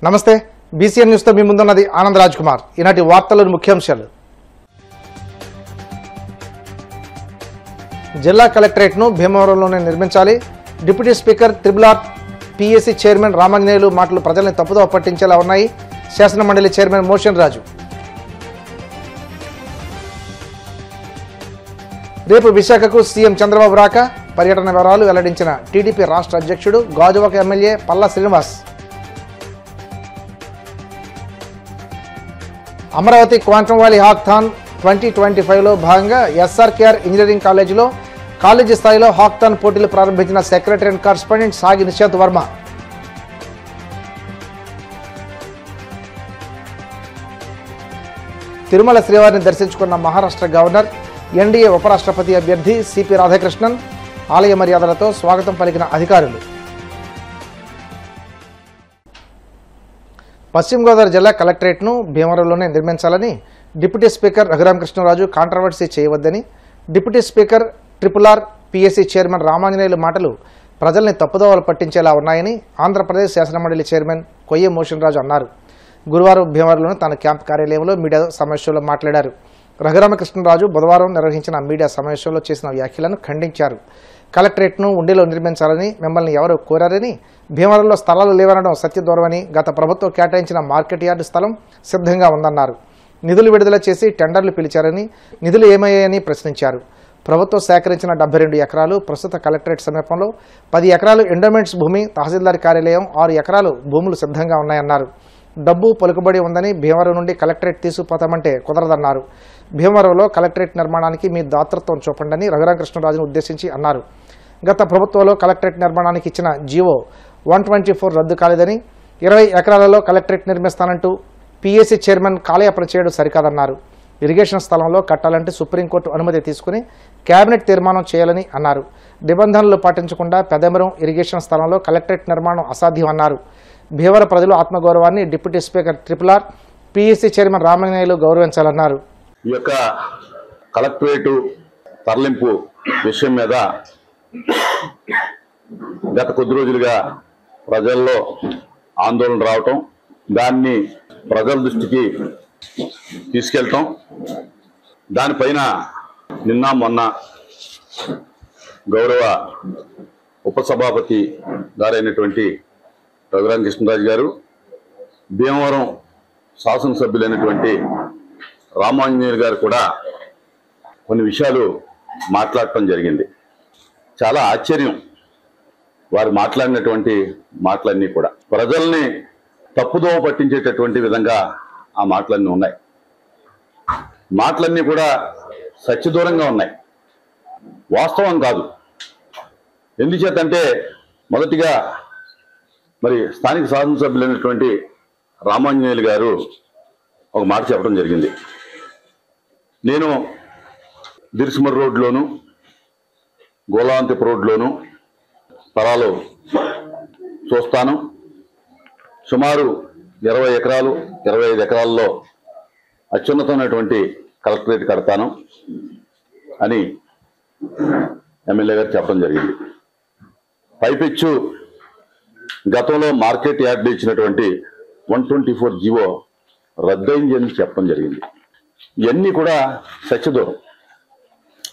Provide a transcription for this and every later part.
నమస్తే BCN news తో మీ ముందున్నది ఆనంద్ రాజ్ కుమార్. ఈనాటి వార్తలోని ముఖ్యాంశాలు. జిల్లా కలెక్టరేట్ను భీమవరంలోనే నిర్మించాలి. Deputy speaker triple-are PAC chairman Ramanjaneyulu మాటలు ప్రజల్ని తప్పుదోవ పట్టించేలా ఉన్నాయి. శాసనమండలి చైర్మన్ మోషన్ రాజు. రేపు విశాఖకు సీఎం చంద్రబాబు రాక పర్యటన వివరాలు వెల్లడించిన టీడీపీ రాష్ట్ర అధ్యక్షుడు Gajuwaka MLA Palla Srinivas. Amaravati quantum valley hackathon 2025లో భాగంగా ఎస్ఆర్కేఆర్ ఇంజనీరింగ్ కాలేజీలో కాలేజీ స్థాయిలో హాక్థాన్ పోటీలు ప్రారంభించిన సెక్రటరీ అండ్ కరస్పాండెంట్ సాగి నిశాంత్ వర్మ. తిరుమల శ్రీవారిని దర్శించుకున్న మహారాష్ట్ర గవర్నర్, ఎన్డీఏ ఉపరాష్ట్రపతి అభ్యర్థి సిపి రాధాకృష్ణన్ ఆలయ మర్యాదలతో స్వాగతం పలికిన అధికారులు. పశ్చిమ గోదావరి జిల్లా కలెక్టరేట్ను భీమవరంలోనే నిర్మించాలని డిప్యూటీ స్పీకర్ రఘురామకృష్ణరాజు కాంట్రవర్సీ చేయవద్దని deputy speaker triple R PAC chairman Ramanjaneyulu మాటలు ప్రజల్ని తప్పుదోవలు పట్టించేలా ఉన్నాయని ఆంధ్రప్రదేశ్ శాసనమండలి చైర్మన్ కొయ్య మోషన్ రాజు అన్నారు. గురువారం భీమవరంలోని తన క్యాంప్ కార్యాలయంలో మీడియా సమావేశంలో మాట్లాడారు. రఘురామకృష్ణరాజు బుధవారం నిర్వహించిన మీడియా సమావేశంలో చేసిన వ్యాఖ్యలను ఖండించారు. కలెక్టరేట్ను ఉండిలో నిర్మించాలని మిమ్మల్ని ఎవరు కోరారని, భీమవరంలో స్థలాలు లేవనడం సత్యదూరమని, గత ప్రభుత్వం కేటాయించిన మార్కెట్ యార్డు స్థలం సిద్ధంగా ఉందన్నారు. నిధులు విడుదల చేసి టెండర్లు పిలిచారని, నిధులు ఏమయ్యాయని ప్రశ్నించారు. ప్రభుత్వం సేకరించిన 72 ఎకరాలు ప్రస్తుత కలెక్టరేట్ సమీపంలో 10 ఎకరాలు ఎండోమెంట్స్ భూమి, తహసీల్దార్ కార్యాలయం 6 ఎకరాలు భూములు సిద్ధంగా ఉన్నాయన్నారు. డబ్బు పలుకుబడి ఉందని భీమవరం నుండి కలెక్టరేట్ తీసుకుపోతామంటే కుదరదన్నారు. భీమవరంలో కలెక్టరేట్ నిర్మాణానికి మీ దాతృత్వం చూపండి రఘురామకృష్ణరాజును ఉద్దేశించి అన్నారు. గత ప్రభుత్వంలో కలెక్టరేట్ నిర్మాణానికి ఇచ్చిన జీవో 124 రద్దు కాలేదని, 20 ఎకరాలలో కలెక్టరేట్ నిర్మిస్తానంటూ పీఏసీ చైర్మన్ కాలయాపన చేయడం సరికాదన్నారు. ఇరిగేషన్ స్థలంలో కట్టాలంటే సుప్రీంకోర్టు అనుమతి తీసుకుని కేబినెట్ తీర్మానం చేయాలని అన్నారు. నిబంధనలు పాటించకుండా పెదమరం ఇరిగేషన్ స్థలంలో కలెక్టరేట్ నిర్మాణం అసాధ్యం అన్నారు. భీమవరం ప్రజలు ఆత్మగౌరవాన్ని deputy speaker triple R PAC chairman Ramanjaneyulu గౌరవించాలన్నారు. ఈ యొక్క కలెక్టరేటు తరలింపు విషయం మీద గత కొద్ది రోజులుగా ప్రజల్లో ఆందోళన రావటం, దాన్ని ప్రజల దృష్టికి తీసుకెళ్ళటం, దానిపైన నిన్న మొన్న గౌరవ ఉపసభాపతి గారైనటువంటి రఘురామకృష్ణరాజు గారు, భీమవరం శాసనసభ్యులైనటువంటి రామాంజనేయులు గారు కూడా కొన్ని విషయాలు మాట్లాడటం జరిగింది. చాలా ఆశ్చర్యం వారు మాట్లాడినటువంటి మాటలన్నీ కూడా ప్రజల్ని తప్పుదోవ పట్టించేటటువంటి విధంగా ఆ మాటలన్నీ ఉన్నాయి. మాటలన్నీ కూడా సత్యదూరంగా ఉన్నాయి, వాస్తవం కాదు. ఎందుచేతంటే మొదటిగా మరి స్థానిక శాసనసభ్యులైనటువంటి రామాంజనేయులు గారు ఒక మాట చెప్పడం జరిగింది. నేను దిర్సుమర్ రోడ్లోను, గోలాంతిపు రోడ్లోను స్థలాలు చూస్తాను. సుమారు 20 ఎకరాలు 25 ఎకరాల్లో అత్యున్నతమైనటువంటి కలెక్టరేట్ కడతాను అని ఎమ్మెల్యే గారు చెప్పడం జరిగింది. పైపెచ్చు గతంలో మార్కెట్ యార్డు ఇచ్చినటువంటి 124 జీవో రద్దయింది అని చెప్పడం జరిగింది. ఇవన్నీ కూడా సత్యదూరం.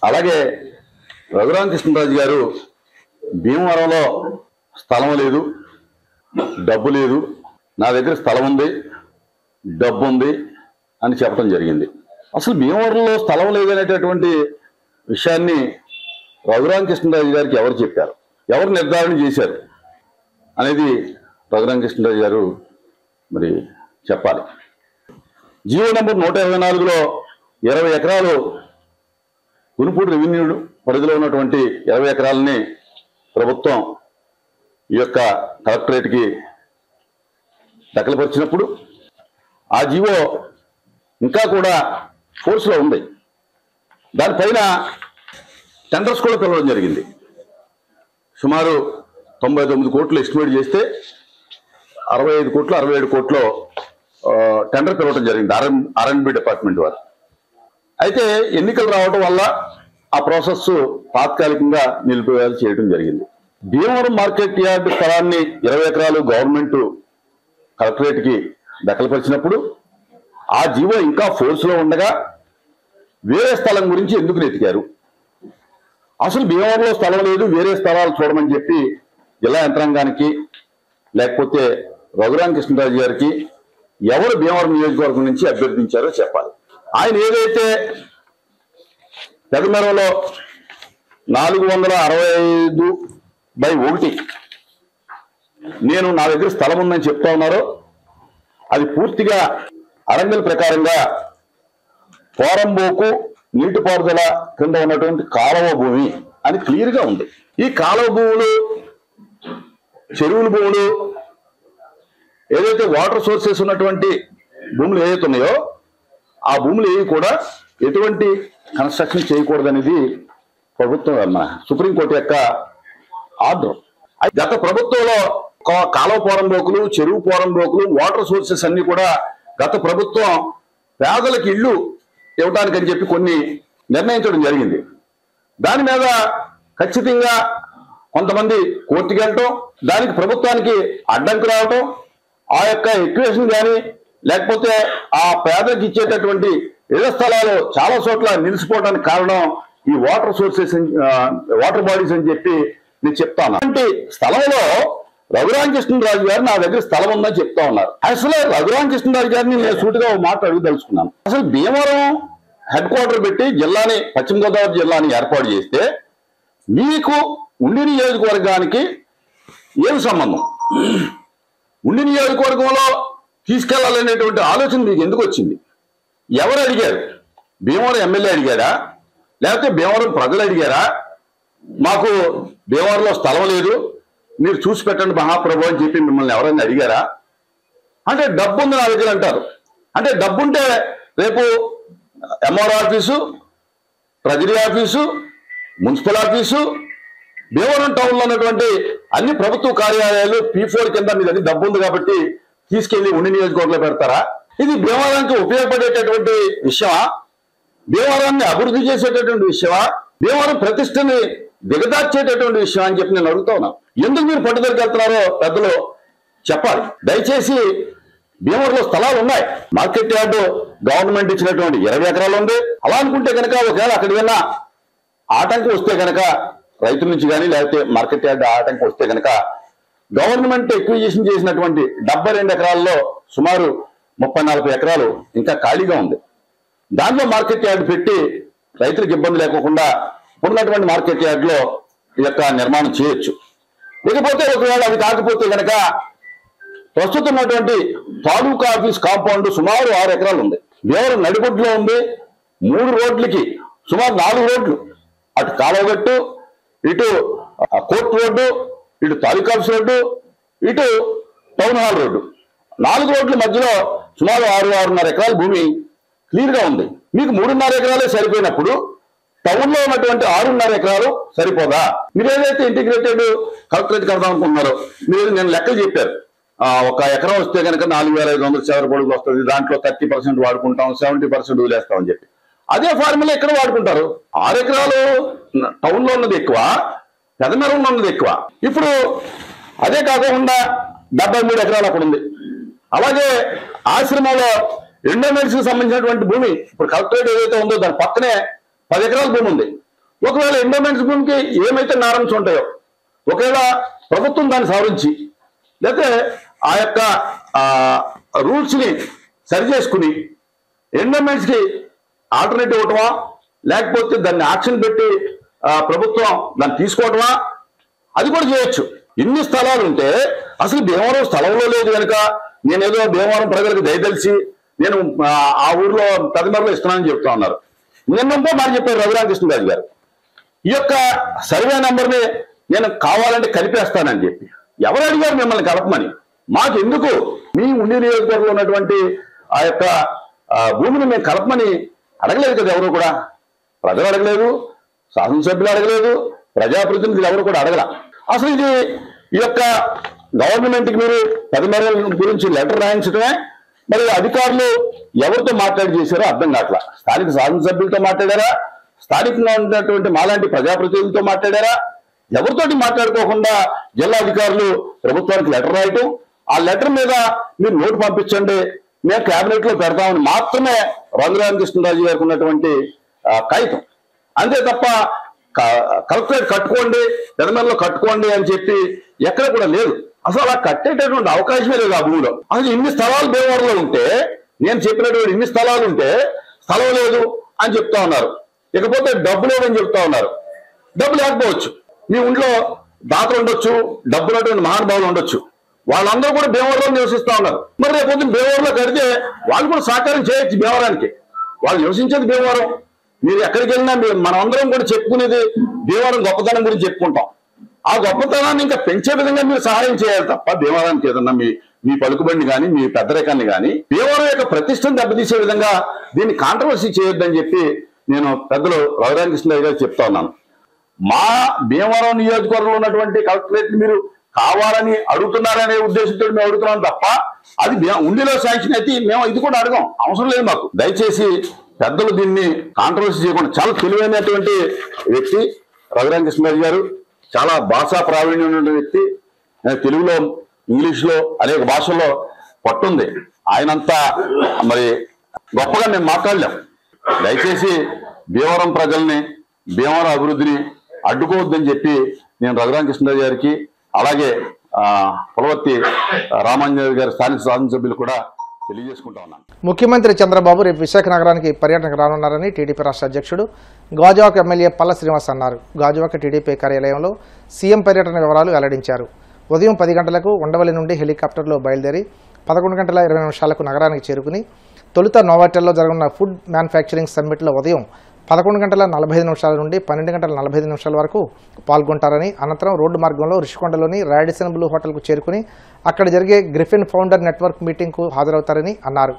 అలాగే రఘురామకృష్ణరాజు గారు భీమవరంలో స్థలం లేదు, డబ్బు లేదు, నా దగ్గర స్థలం ఉంది, డబ్బు ఉంది అని చెప్పడం జరిగింది. అసలు భీమవరంలో స్థలం లేదనేటటువంటి విషయాన్ని రఘురామకృష్ణరాజు గారికి ఎవరు చెప్పారు, ఎవరు నిర్ధారణ చేశారు అనేది రఘురామకృష్ణరాజు గారు మరి చెప్పాలి. జీవో నెంబర్ 124లో 20 ఎకరాలు గునుపూడి రెవెన్యూ పరిధిలో ఉన్నటువంటి 20 ఎకరాలని ప్రభుత్వం ఈ యొక్క కలెక్టరేట్కి దఖలుపరిచినప్పుడు ఆ జీవో ఇంకా కూడా ఫోర్స్లో ఉంది. దానిపైన టెండర్స్ కూడా పిలవడం జరిగింది. సుమారు 99 కోట్లు ఎస్టిమేట్ చేస్తే 65 కోట్లు 67 కోట్లు టెండర్ పిలవడం జరిగింది ఆర్ఎండ్బి డిపార్ట్మెంట్ వారు. అయితే ఎన్నికలు రావడం వల్ల ఆ ప్రాసెస్ తాత్కాలికంగా నిలిపివేయాలి చేయడం జరిగింది. భీమవరం మార్కెట్ యార్డ్ స్థలాన్ని 20 ఎకరాలు గవర్నమెంట్ కలెక్టరేట్కి దఖలుపరిచినప్పుడు ఆ జీవో ఇంకా ఫోర్స్లో ఉండగా వేరే స్థలం గురించి ఎందుకు నెతికారు? అసలు భీమవరంలో స్థలం లేదు, వేరే స్థలాలు చూడమని చెప్పి జిల్లా యంత్రాంగానికి లేకపోతే రఘురామకృష్ణరాజు గారికి ఎవరు భీమవరం నియోజకవర్గం నుంచి అభ్యర్థించారో చెప్పాలి. ఆయన ఏదైతే పెదమెరవలో 465/1 నా దగ్గర స్థలం ఉందని చెప్తా ఉన్నారో అది పూర్తిగా అరంగల్ ప్రకారంగా పోరంబోకు నీటిపారుదల కింద ఉన్నటువంటి కాలువ భూమి అని క్లియర్గా ఉంది. ఈ కాలువ భూములు, చెరువుల భూములు, ఏదైతే వాటర్ సోర్సెస్ ఉన్నటువంటి భూములు ఏదైతే ఉన్నాయో ఆ భూములు ఏవి కూడా ఎటువంటి కన్స్ట్రక్షన్ చేయకూడదనేది ప్రభుత్వం మన సుప్రీంకోర్టు యొక్క ఆర్డర్. గత ప్రభుత్వంలో కాలువ పోరంబోకులు, చెరువు పోరంబోకులు, వాటర్ సోర్సెస్ అన్ని కూడా గత ప్రభుత్వం పేదలకు ఇళ్ళు ఇవ్వడానికని చెప్పి కొన్ని నిర్ణయించడం జరిగింది. దాని మీద ఖచ్చితంగా కొంతమంది కోర్టుకి వెళ్ళటం, దానికి ప్రభుత్వానికి అడ్డంకి రావటం, ఆ యొక్క ఎక్వేషన్ కానీ లేకపోతే ఆ పేదలకు ఇచ్చేటటువంటి ఇళ్ల స్థలాలు చాలా చోట్ల నిలిచిపోవడానికి కారణం ఈ వాటర్ సోర్సెస్, వాటర్ బాడీస్ అని చెప్పి నేను చెప్తాను. అలాంటి స్థలంలో రఘురామకృష్ణరాజు గారు నా దగ్గర స్థలం ఉందని చెప్తా ఉన్నారు. అసలు రఘురామకృష్ణరాజు గారిని నేను సూటిగా ఒక మాట అడగదలుచుకున్నాను. అసలు భీమవరం హెడ్ క్వార్టర్ పెట్టి జిల్లాని, పశ్చిమ గోదావరి జిల్లాని ఏర్పాటు చేస్తే మీకు ఉండి నియోజకవర్గానికి ఏం సంబంధం? ఉండి నియోజకవర్గంలో తీసుకెళ్లాలనేటువంటి ఆలోచన మీకు ఎందుకు వచ్చింది? ఎవరు అడిగారు? భీమవరం ఎమ్మెల్యే అడిగారా? లేకపోతే భీమవరం ప్రజలు అడిగారా? మాకు భీమవరంలో స్థలం లేదు, మీరు చూసి పెట్టండి మహాప్రభు అని చెప్పి మిమ్మల్ని ఎవరైనా అడిగారా? అంటే డబ్బు ఉంది నా దగ్గర అంటారు. అంటే డబ్బుంటే రేపు MR office, treasury office, municipal office, Bhimavaram టౌన్లో ఉన్నటువంటి అన్ని ప్రభుత్వ కార్యాలయాలు P4 కింద మీ దగ్గర డబ్బు ఉంది కాబట్టి తీసుకెళ్లి ఉండి నియోజకవర్గంలో పెడతారా? ఇది భీమవరానికి ఉపయోగపడేటటువంటి విషయమా? భీమవరాన్ని అభివృద్ధి చేసేటటువంటి విషయమా? భీమవరం ప్రతిష్టని దిగదార్చేటటువంటి విషయం అని చెప్పి నేను అడుగుతా ఉన్నాను. ఎందుకు మీరు పట్టుదలకి వెళ్తున్నారో పెద్దలు చెప్పాలి. దయచేసి భీమవరంలో స్థలాలు ఉన్నాయి. మార్కెట్ యార్డు గవర్నమెంట్ ఇచ్చినటువంటి 20 ఎకరాలు ఉంది. అలా అనుకుంటే కనుక ఒకవేళ అక్కడ ఏదైనా ఆటంకం వస్తే కనుక రైతుల నుంచి కానీ లేకపోతే మార్కెట్ యార్డు ఆటంకం వస్తే కనుక గవర్నమెంట్ ఎక్విజిషన్ చేసినటువంటి 72 ఎకరాల్లో సుమారు 30-40 ఎకరాలు ఇంకా ఖాళీగా ఉంది. దాంట్లో మార్కెట్ యార్డు పెట్టి రైతులకు ఇబ్బంది లేకుండా ఉన్నటువంటి మార్కెట్ యార్డులో ఈ యొక్క నిర్మాణం చేయొచ్చు. లేకపోతే ఒకవేళ అది కాకపోతే కనుక ప్రస్తుతం ఉన్నటువంటి తాలూకా ఆఫీస్ కాంపౌండ్ సుమారు 6 ఎకరాలు ఉంది. భీమవరం నడిబొడ్డులో ఉంది. 3 రోడ్లకి సుమారు 4 రోడ్లు, అటు కాలువగట్టు, ఇటు కోర్టు రోడ్డు, ఇటు తాలూకా ఆఫీస్ రోడ్డు, ఇటు టౌన్ హాల్ రోడ్డు, 4 రోడ్ల మధ్యలో సుమారు 6-6.5 ఎకరాల భూమి క్లియర్గా ఉంది. మీకు 3.5 ఎకరాలే సరిపోయినప్పుడు టౌన్లో ఉన్నటువంటి 6.5 ఎకరాలు సరిపోదా? మీరు ఏదైతే ఇంటిగ్రేటెడ్ కలెక్టరేట్ కడదాం అనుకుంటున్నారో మీరు నేను లెక్కలు చెప్పారు. 1 ఎకరం వస్తే కనుక 4,500 చదరపు అడుగులు వస్తుంది. దాంట్లో 30% వాడుకుంటాం, 70% వదిలేస్తామని చెప్పి అదే ఫార్ములా ఎక్కడ వాడుకుంటారు? 6 ఎకరాలు టౌన్లో ఉన్నది ఎక్కువ, పెదమెరవలో ఉన్నది ఎక్కువ. ఇప్పుడు అదే కాకుండా 73 ఎకరాలు అక్కడ ఉంది. అలాగే ఆశ్రమంలో ఎండోమెంట్స్ కి సంబంధించినటువంటి భూమి ఇప్పుడు కలెక్టరేట్ ఏదైతే ఉందో దాని పక్కనే 10 ఎకరాల భూమి ఉంది. ఒకవేళ ఎండోమెంట్స్ భూమికి ఏమైతే నారమ్స్ ఉంటాయో ఒకవేళ ప్రభుత్వం దాన్ని సవరించి లేకపోతే ఆ యొక్క రూల్స్ ని సరి చేసుకుని ఎండోమెంట్స్ కి ఆల్టర్నేటివ్ ఇవ్వటమా లేకపోతే దాన్ని యాక్షన్ పెట్టి ప్రభుత్వం దాన్ని తీసుకోవటమా అది కూడా చేయొచ్చు. ఇన్ని స్థలాలు ఉంటే అసలు భీమవరం స్థలంలో లేదు కనుక నేనేదో భీమవరం ప్రజలకు దయతలిసి నేను ఆ ఊర్లో పెదమెరలో ఇస్తున్నానని చెప్తా ఉన్నారు. నిన్నంతా మాట చెప్పారు రఘురామకృష్ణరాజు గారు. ఈ యొక్క సర్వే నెంబర్ని నేను కావాలంటే కలిపేస్తానని చెప్పి ఎవరు అడిగారు మిమ్మల్ని కలపమని? మాకు ఎందుకు? మీ ఉండి నియోజకవర్గంలో ఉన్నటువంటి ఆ యొక్క భూమిని మేము కలపమని అడగలేదు కదా ఎవరు కూడా. ప్రజలు అడగలేదు, శాసనసభ్యులు అడగలేదు, ప్రజాప్రతినిధులు ఎవరు కూడా అడగల. అసలు ఇది ఈ యొక్క గవర్నమెంట్కి మీరు పెదమెరల గురించి లెటర్ రాయించడమే, మరి అధికారులు ఎవరితో మాట్లాడి చేశారో అర్థం కావట్లా. స్థానిక శాసనసభ్యులతో మాట్లాడారా, స్థానికంగా ఉన్నటువంటి మాలాంటి ప్రజాప్రతినిధులతో మాట్లాడారా? ఎవరితోటి మాట్లాడుకోకుండా జిల్లా అధికారులు ప్రభుత్వానికి లెటర్ రాయటం, ఆ లెటర్ మీద మీరు నోటు పంపించండి, మేము కేబినెట్ లో పెడతామని మాత్రమే రఘురామకృష్ణరాజు గారికి ఉన్నటువంటి కాగితం. అంతే తప్ప కలెక్టరేట్ కట్టుకోండి, పెదమెల్లో కట్టుకోండి అని చెప్పి ఎక్కడ కూడా లేదు. అసలు అలా కట్టేటటువంటి అవకాశమే లేదు ఆ భూమిలో. అసలు ఇన్ని స్థలాలు భీమవరంలో ఉంటే, నేను చెప్పినటువంటి ఇన్ని స్థలాలు ఉంటే స్థలం లేదు అని చెప్తా ఉన్నారు. ఇకపోతే డబ్బు లేదని చెప్తా ఉన్నారు. డబ్బు లేకపోవచ్చు, మీ ఇంట్లో దాతలు ఉండొచ్చు, డబ్బు ఉన్నటువంటి మహానుభావులు ఉండొచ్చు, వాళ్ళందరూ కూడా భీమవరంలో నివసిస్తా ఉన్నారు. మరి రేపు భీమవరంలో కడితే వాళ్ళు కూడా సహకారం చేయొచ్చు. భీమవరానికి వాళ్ళు నివసించేది భీమవరం. మీరు ఎక్కడికి వెళ్ళినా మనమందరం కూడా చెప్పుకునేది భీమవరం గొప్పతనం గురించి చెప్పుకుంటాం. ఆ గొప్పతనాన్ని ఇంకా పెంచే విధంగా మీరు సహాయం చేయాలి తప్ప భీమవరానికి ఏదన్నా మీ పలుకుబడిని కానీ మీ పెద్దరికాన్ని కానీ భీమవరం యొక్క ప్రతిష్టను దెబ్బతీసే విధంగా దీన్ని కాంట్రవర్సీ చేయొద్దని చెప్పి నేను పెద్దలు రఘురామకృష్ణరాజు గారు చెప్తా ఉన్నాను. మా భీమవరం నియోజకవర్గంలో ఉన్నటువంటి కలెక్టరేట్ మీరు కావాలని అడుగుతున్నారనే ఉద్దేశంతో మేము అడుగుతున్నాం తప్ప అది ఉండిలో శాంక్షన్ అయితే మేము ఇది కూడా అడగం, అవసరం లేదు మాకు. దయచేసి పెద్దలు దీన్ని కాంట్రవర్సీ చేయకుండా, చాలా తెలివైనటువంటి వ్యక్తి రఘురామకృష్ణరాజు గారు, చాలా భాషా ప్రావీణ్యం ఉన్న వ్యక్తి. తెలుగులో, ఇంగ్లీష్లో అనేక భాషల్లో పట్టుంది. ఆయనంతా మరి గొప్పగా మేము మాట్లాడలేం. దయచేసి భీమవరం ప్రజల్ని, భీమవరం అభివృద్ధిని అడ్డుకోవద్దని చెప్పి నేను రఘురామకృష్ణరాజు గారికి, అలాగే పులవర్తి రామాంజనేయులు గారి స్థానిక శాసనసభ్యులు కూడా తెలియజేసుకుంటా ఉన్నాను. ముఖ్యమంత్రి చంద్రబాబు రేపు విశాఖ నగరానికి పర్యటనకు రానున్నారని టీడీపీ రాష్ట్ర అధ్యక్షుడు గాజువాక ఎమ్మెల్యే పల్ల శ్రీనివాస్ అన్నారు. గాజువాక టీడీపీ కార్యాలయంలో సీఎం పర్యటన వివరాలు వెల్లడించారు. ఉదయం 10 గంటలకు ఉండవల్లి నుండి హెలికాప్టర్లో బయలుదేరి 11 గంటల 20 నిమిషాలకు నగరానికి చేరుకుని తొలుత నోవాటెల్లో జరగనున్న ఫుడ్ మ్యానుఫ్యాక్చరింగ్ సమ్మిట్లో ఉదయం 11 గంటల 45 నిమిషాల నుండి 12 గంటల 45 నిమిషాల వరకు పాల్గొంటారని, అనంతరం రోడ్డు మార్గంలో రిషికొండలోని రాడిసన్ బ్లూ హోటల్కు చేరుకుని అక్కడ జరిగే గ్రిఫిన్ ఫౌండర్ నెట్వర్క్ మీటింగ్కు హాజరవుతారని అన్నారు.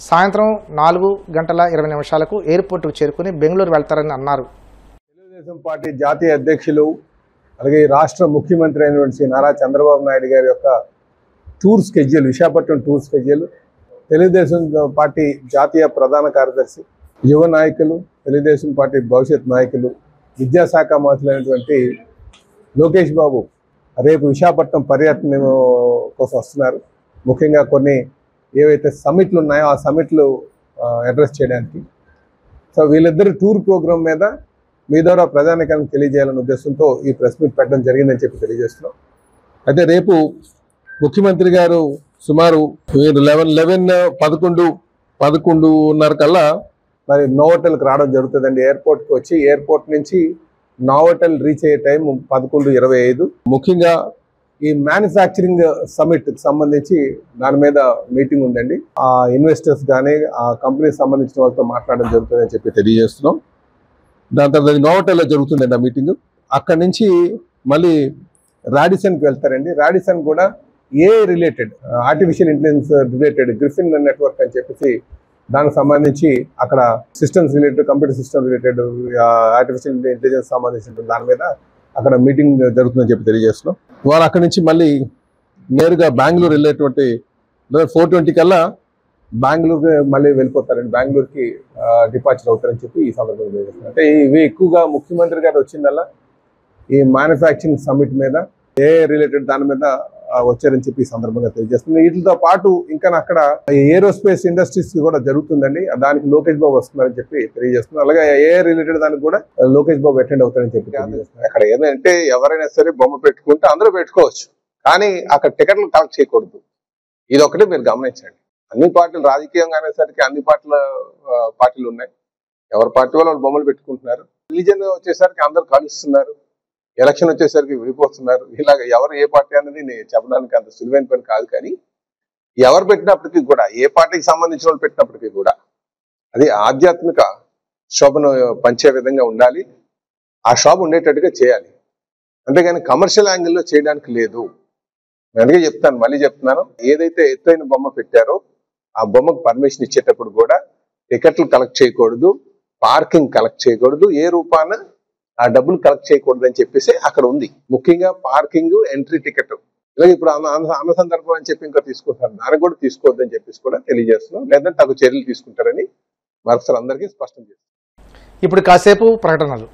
సాయంత్రం 4 గంటల 20 నిమిషాలకు ఎయిర్పోర్టుకు చేరుకుని బెంగళూరు వెళ్తారని అన్నారు. తెలుగుదేశం పార్టీ జాతీయ అధ్యక్షులు అలాగే రాష్ట్ర ముఖ్యమంత్రి అయినటువంటి నారా చంద్రబాబు నాయుడు గారి యొక్క tour schedule, Visakhapatnam tour schedule, Telugu Desam party జాతీయ ప్రధాన కార్యదర్శి, యువ నాయకులు, తెలుగుదేశం పార్టీ భవిష్యత్ నాయకులు, విద్యాశాఖ మంత్రులైనటువంటి లోకేష్ బాబు రేపు విశాఖపట్నం పర్యటన కోసం వస్తున్నారు. ముఖ్యంగా కొన్ని ఏవైతే సమ్మిట్లు ఉన్నాయో ఆ సమ్మిట్లు అడ్రస్ చేయడానికి. సో వీళ్ళిద్దరు టూర్ ప్రోగ్రాం మీద మీ ద్వారా ప్రజానికానికి తెలియజేయాలనే ఉద్దేశంతో ఈ ప్రెస్ మీట్ పెట్టడం జరిగిందని చెప్పి తెలియజేస్తున్నాం. అయితే రేపు ముఖ్యమంత్రి గారు సుమారు 11:30 కల్లా మరి నోవోటెల్కి రావడం జరుగుతుందండి. ఎయిర్పోర్ట్కి వచ్చి ఎయిర్పోర్ట్ నుంచి నోవోటెల్ రీచ్ అయ్యే టైం 11:25. ముఖ్యంగా ఈ మ్యానుఫ్యాక్చరింగ్ సమ్మిట్కి సంబంధించి దాని మీద మీటింగ్ ఉందండి. ఆ ఇన్వెస్టర్స్ కానీ ఆ కంపెనీకి సంబంధించిన వాళ్ళతో మాట్లాడడం జరుగుతుందని చెప్పి తెలియజేస్తున్నాం. దాని తర్వాత నోవోటెల్లో జరుగుతుందండి ఆ మీటింగ్. అక్కడి నుంచి మళ్ళీ రాడిసన్కి వెళ్తారండి. రాడిసన్ కూడా related artificial intelligence related Griffin network అని చెప్పేసి దానికి సంబంధించి అక్కడ systems related, computer system related, artificial intelligence సంబంధించిన దాని మీద అక్కడ మీటింగ్ జరుగుతుందని చెప్పి తెలియజేస్తున్నాం. వాళ్ళు అక్కడి నుంచి మళ్ళీ నేరుగా బెంగళూరు వెళ్ళేటువంటి 4:20 కల్లా బెంగళూరుకి మళ్ళీ వెళ్ళిపోతారండి. బెంగళూరుకి డిపార్చర్ అవుతారని చెప్పి ఈ సందర్భంగా తెలియజేస్తున్నాం. అంటే ఇవి ఎక్కువగా ముఖ్యమంత్రి గారు వచ్చిందల్లా ఈ మ్యానుఫ్యాక్చరింగ్ సమ్మిట్ మీద రిలేటెడ్ దాని మీద వచ్చారని చెప్పి ఈ సందర్భంగా తెలియజేస్తుంది. వీటితో పాటు ఇంకా అక్కడ ఏరోస్పేస్ ఇండస్ట్రీస్ కూడా జరుగుతుందండి. దానికి లోకేష్ బాబు వస్తున్నారని చెప్పి తెలియజేస్తుంది. అలాగే రిలేటెడ్ దానికి కూడా లోకేష్ బాబు అటెండ్ అవుతారని చెప్పి తెలియజేస్తుంది. అక్కడ ఏంటంటే ఎవరైనా సరే బొమ్మ పెట్టుకుంటే అందరూ పెట్టుకోవచ్చు, కానీ అక్కడ టికెట్లు కలెక్ట్ చేయకూడదు. ఇది ఒకటి మీరు గమనించండి. అన్ని పార్టీలు రాజకీయంగా అనేసరికి అన్ని పార్టీలు ఉన్నాయి. ఎవరి పార్టీ వాళ్ళు బొమ్మలు పెట్టుకుంటున్నారు. రిలీజన్ వచ్చేసరికి అందరూ కలుస్తున్నారు. ఎలక్షన్ వచ్చేసరికి విడిపోతున్నారు. ఇలాగ ఎవరు ఏ పార్టీ అనేది నేను చెప్పడానికి అంత సులువైన పని కాదు. కానీ ఎవరు పెట్టినప్పటికీ కూడా, ఏ పార్టీకి సంబంధించిన వాళ్ళు పెట్టినప్పటికీ కూడా అది ఆధ్యాత్మిక శోభను పంచే విధంగా ఉండాలి. ఆ శోభ ఉండేటట్టుగా చేయాలి. అంతేగాని కమర్షియల్ యాంగిల్లో చేయడానికి లేదు. అందుకే చెప్తాను, మళ్ళీ చెప్తున్నాను, ఏదైతే ఎత్తైన బొమ్మ పెట్టారో ఆ బొమ్మకు పర్మిషన్ ఇచ్చేటప్పుడు కూడా టికెట్లు కలెక్ట్ చేయకూడదు, పార్కింగ్ కలెక్ట్ చేయకూడదు, ఏ రూపాన ఆ డబ్బులు కలెక్ట్ చేయకూడదు అని చెప్పేసి అక్కడ ఉంది. ముఖ్యంగా పార్కింగ్, ఎంట్రీ టికెట్. ఇలాగే ఇప్పుడు అన్న సందర్భం అని చెప్పి ఇంకా తీసుకుంటారు, దానికి కూడా తీసుకోవద్దని చెప్పేసి కూడా తెలియజేస్తున్నాం. లేదంటే తగు చర్యలు తీసుకుంటారని మరొకసారి అందరికీ స్పష్టం చేస్తాం. ఇప్పుడు కాసేపు ప్రకటనలు.